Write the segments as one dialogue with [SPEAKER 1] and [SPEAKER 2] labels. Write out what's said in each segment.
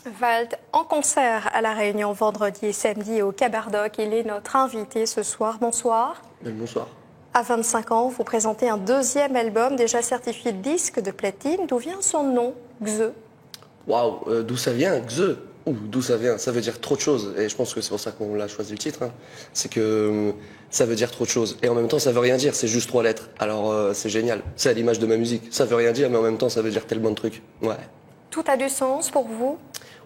[SPEAKER 1] Vald, en concert à La Réunion vendredi et samedi au Cabardoc. Il est notre invité ce soir. Bonsoir.
[SPEAKER 2] Bonsoir.
[SPEAKER 1] À 25 ans, vous présentez un deuxième album déjà certifié disque de platine. D'où vient son nom, Xe?
[SPEAKER 2] Waouh, d'où ça vient, Xe? D'où ça vient? Ça veut dire trop de choses. Et je pense que c'est pour ça qu'on l'a choisi le titre. C'est que ça veut dire trop de choses. Et en même temps, ça veut rien dire. C'est juste 3 lettres. Alors c'est génial. C'est à l'image de ma musique. Ça veut rien dire, mais en même temps, ça veut dire tellement de trucs. Ouais.
[SPEAKER 1] Tout a du sens pour vous?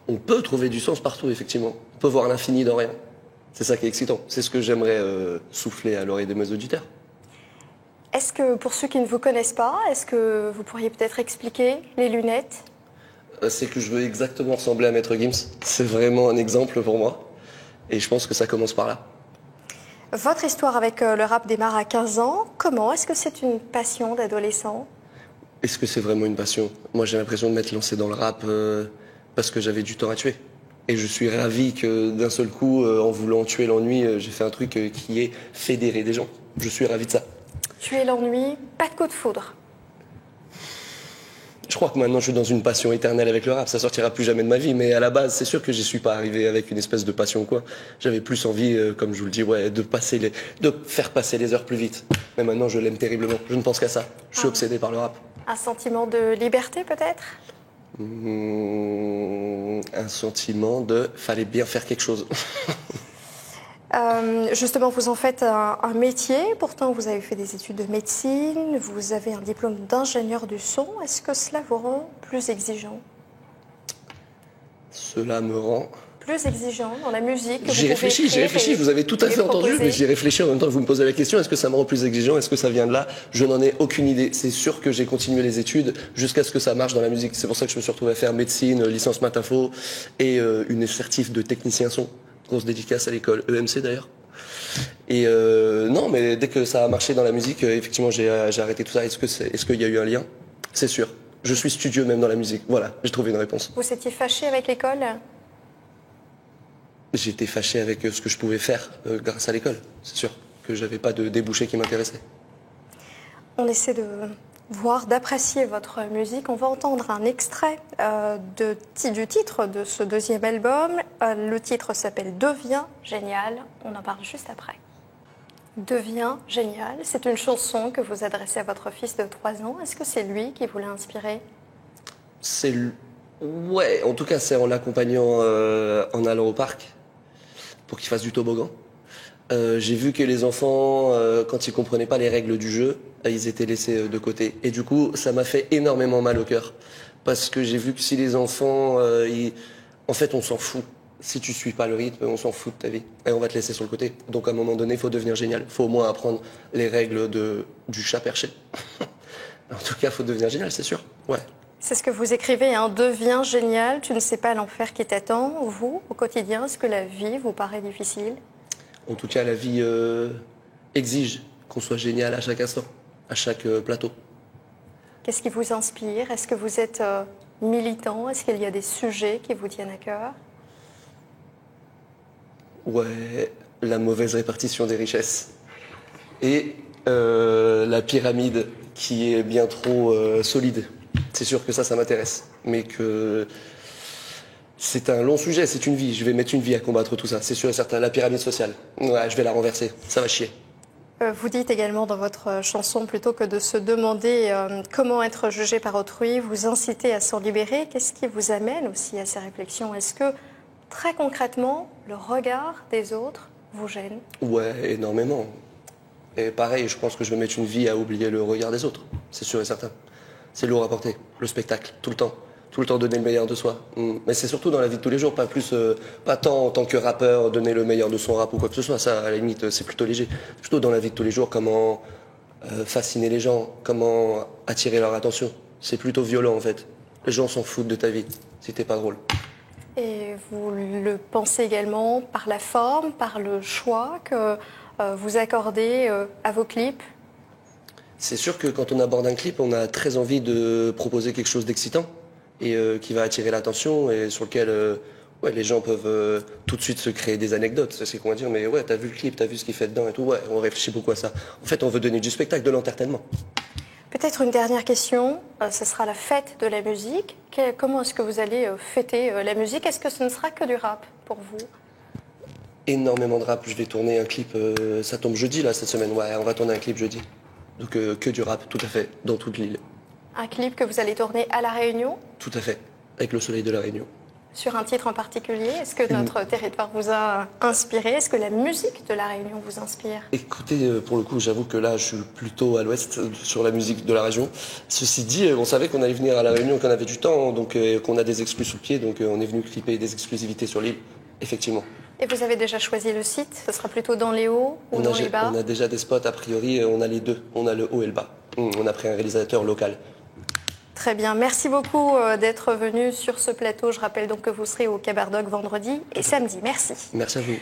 [SPEAKER 2] On peut trouver du sens partout, effectivement. On peut voir l'infini dans rien. C'est ça qui est excitant. C'est ce que j'aimerais souffler à l'oreille de mes auditeurs.
[SPEAKER 1] Est-ce que, pour ceux qui ne vous connaissent pas, est-ce que vous pourriez peut-être expliquer les lunettes?
[SPEAKER 2] C'est que je veux exactement ressembler à Maître Gims. C'est vraiment un exemple pour moi. Et je pense que ça commence par là.
[SPEAKER 1] Votre histoire avec le rap démarre à 15 ans. Comment? Est-ce que c'est une passion d'adolescent?
[SPEAKER 2] Est-ce que c'est vraiment une passion? Moi, j'ai l'impression de m'être lancé dans le rap parce que j'avais du temps à tuer. Et je suis ravi que d'un seul coup, en voulant tuer l'ennui, j'ai fait un truc qui est fédérer des gens. Je suis ravi de ça.
[SPEAKER 1] Tuer l'ennui, pas de coup de foudre.
[SPEAKER 2] Je crois que maintenant je suis dans une passion éternelle avec le rap, ça sortira plus jamais de ma vie, mais à la base c'est sûr que j'y suis pas arrivé avec une espèce de passion quoi. J'avais plus envie, comme je vous le dis, de faire passer les heures plus vite. Mais maintenant je l'aime terriblement, je ne pense qu'à ça. Je suis obsédé par le rap.
[SPEAKER 1] Un sentiment de liberté peut-être?
[SPEAKER 2] Un sentiment de fallait bien faire quelque chose.
[SPEAKER 1] Justement, vous en faites un métier. Pourtant, vous avez fait des études de médecine. Vous avez un diplôme d'ingénieur du son. Est-ce que cela vous rend plus exigeant?
[SPEAKER 2] Cela me rend...
[SPEAKER 1] Plus exigeant dans la musique?
[SPEAKER 2] J'y réfléchis, vous avez tout à fait entendu, mais j'y réfléchis en même temps que vous me posez la question. Est-ce que ça me rend plus exigeant? Est-ce que ça vient de là? Je n'en ai aucune idée. C'est sûr que j'ai continué les études jusqu'à ce que ça marche dans la musique. C'est pour ça que je me suis retrouvé à faire médecine, licence maths info et une certif de technicien son. Grosse dédicace à l'école EMC d'ailleurs. Et non, mais dès que ça a marché dans la musique, effectivement, j'ai arrêté tout ça. Est-ce qu'il y a eu un lien? C'est sûr. Je suis studieux même dans la musique. Voilà, j'ai trouvé une réponse.
[SPEAKER 1] Vous étiez fâché avec l'école?
[SPEAKER 2] J'étais fâché avec ce que je pouvais faire grâce à l'école. C'est sûr que j'avais pas de débouché qui m'intéressait.
[SPEAKER 1] On essaie de voir, d'apprécier votre musique. On va entendre un extrait du titre de ce deuxième album. Le titre s'appelle Deviens génial. On en parle juste après. Deviens génial, c'est une chanson que vous adressez à votre fils de 3 ans. Est-ce que c'est lui qui vous l'a inspiré?
[SPEAKER 2] Ouais, en tout cas, c'est en l'accompagnant en allant au parc pour qu'il fasse du toboggan. J'ai vu que les enfants, quand ils comprenaient pas les règles du jeu, ils étaient laissés de côté. Et du coup, ça m'a fait énormément mal au cœur. Parce que j'ai vu que si les enfants... En fait, on s'en fout. Si tu suis pas le rythme, on s'en fout de ta vie. Et on va te laisser sur le côté. Donc à un moment donné, il faut devenir génial. Il faut au moins apprendre les règles du chat perché. En tout cas, il faut devenir génial, c'est sûr. Ouais.
[SPEAKER 1] C'est ce que vous écrivez, hein, deviens génial. Tu ne sais pas l'enfer qui t'attend. Vous, au quotidien, est-ce que la vie vous paraît difficile?
[SPEAKER 2] En tout cas, la vie exige qu'on soit génial à chaque instant, à chaque plateau.
[SPEAKER 1] Qu'est-ce qui vous inspire? Est-ce que vous êtes militant? Est-ce qu'il y a des sujets qui vous tiennent à cœur?
[SPEAKER 2] Ouais, la mauvaise répartition des richesses. Et la pyramide qui est bien trop solide. C'est sûr que ça m'intéresse. Mais que c'est un long sujet, c'est une vie. Je vais mettre une vie à combattre tout ça, c'est sûr et certain. La pyramide sociale, ouais, je vais la renverser. Ça va chier.
[SPEAKER 1] Vous dites également dans votre chanson, plutôt que de se demander comment être jugé par autrui, vous incitez à s'en libérer. Qu'est-ce qui vous amène aussi à ces réflexions? Est-ce que, très concrètement, le regard des autres vous gêne?
[SPEAKER 2] Ouais, énormément. Et pareil, je pense que je vais mettre une vie à oublier le regard des autres. C'est sûr et certain. C'est lourd à porter, le spectacle, tout le temps. Tout le temps donner le meilleur de soi. Mais c'est surtout dans la vie de tous les jours, pas tant en tant que rappeur, donner le meilleur de son rap ou quoi que ce soit. Ça, à la limite, c'est plutôt léger. Plutôt dans la vie de tous les jours, comment fasciner les gens, comment attirer leur attention. C'est plutôt violent en fait. Les gens s'en foutent de ta vie si t'es pas drôle.
[SPEAKER 1] Et vous le pensez également par la forme, par le choix que vous accordez à vos clips?
[SPEAKER 2] C'est sûr que quand on aborde un clip, on a très envie de proposer quelque chose d'excitant et qui va attirer l'attention et sur lequel ouais, les gens peuvent tout de suite se créer des anecdotes. C'est qu'on va dire, mais ouais, t'as vu le clip, t'as vu ce qu'il fait dedans et tout. Ouais, on réfléchit beaucoup à ça. En fait, on veut donner du spectacle, de l'entertainment.
[SPEAKER 1] Peut-être une dernière question, ce sera la fête de la musique. Comment est-ce que vous allez fêter la musique? Est-ce que ce ne sera que du rap pour vous?
[SPEAKER 2] Énormément de rap. Je vais tourner un clip, ça tombe jeudi là cette semaine. Ouais, on va tourner un clip jeudi. Donc que du rap, tout à fait, dans toute l'île.
[SPEAKER 1] Un clip que vous allez tourner à La Réunion?
[SPEAKER 2] Tout à fait, avec le soleil de la Réunion.
[SPEAKER 1] Sur un titre en particulier? Est-ce que notre territoire vous a inspiré? Est-ce que la musique de La Réunion vous inspire?
[SPEAKER 2] Écoutez, pour le coup, j'avoue que là, je suis plutôt à l'ouest sur la musique de la région. Ceci dit, on savait qu'on allait venir à La Réunion, qu'on avait du temps, donc qu'on a des exclus sous le pied, donc on est venu clipper des exclusivités sur l'île, effectivement.
[SPEAKER 1] Et vous avez déjà choisi le site? Ce sera plutôt dans les hauts ou dans les bas?
[SPEAKER 2] On a déjà des spots, a priori, on a les deux. On a le haut et le bas. On a pris un réalisateur local.
[SPEAKER 1] Très bien, merci beaucoup d'être venu sur ce plateau. Je rappelle donc que vous serez au Cabardog vendredi et samedi. Merci.
[SPEAKER 2] Merci à vous.